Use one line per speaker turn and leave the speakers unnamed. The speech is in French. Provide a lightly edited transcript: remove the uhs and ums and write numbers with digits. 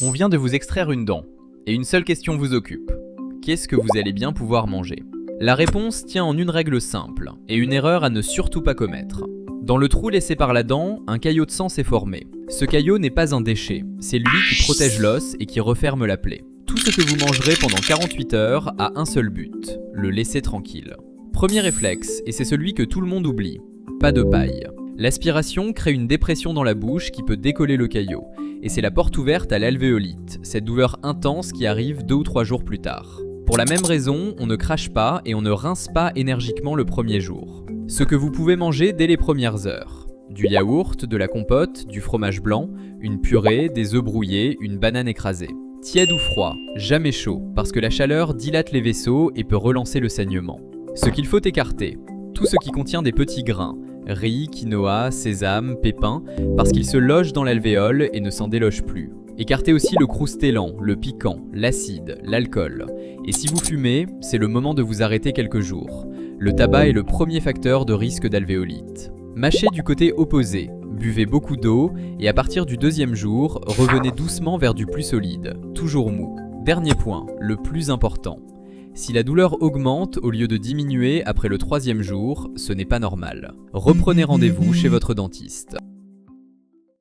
On vient de vous extraire une dent, et une seule question vous occupe. Qu'est-ce que vous allez bien pouvoir manger? La réponse tient en une règle simple, et une erreur à ne surtout pas commettre. Dans le trou laissé par la dent, un caillot de sang s'est formé. Ce caillot n'est pas un déchet, c'est lui qui protège l'os et qui referme la plaie. Tout ce que vous mangerez pendant 48 heures a un seul but, le laisser tranquille. Premier réflexe, et c'est celui que tout le monde oublie, pas de paille. L'aspiration crée une dépression dans la bouche qui peut décoller le caillot, et c'est la porte ouverte à l'alvéolite, cette douleur intense qui arrive 2 ou 3 jours plus tard. Pour la même raison, on ne crache pas et on ne rince pas énergiquement le premier jour. Ce que vous pouvez manger dès les premières heures. Du yaourt, de la compote, du fromage blanc, une purée, des œufs brouillés, une banane écrasée. Tiède ou froid, jamais chaud, parce que la chaleur dilate les vaisseaux et peut relancer le saignement. Ce qu'il faut écarter, tout ce qui contient des petits grains, riz, quinoa, sésame, pépins, parce qu'ils se logent dans l'alvéole et ne s'en délogent plus. Écartez aussi le croustillant, le piquant, l'acide, l'alcool. Et si vous fumez, c'est le moment de vous arrêter quelques jours. Le tabac est le premier facteur de risque d'alvéolite. Mâchez du côté opposé, buvez beaucoup d'eau et à partir du 2e jour, revenez doucement vers du plus solide, toujours mou. Dernier point, le plus important. Si la douleur augmente au lieu de diminuer après le 3e jour, ce n'est pas normal. Reprenez rendez-vous chez votre dentiste.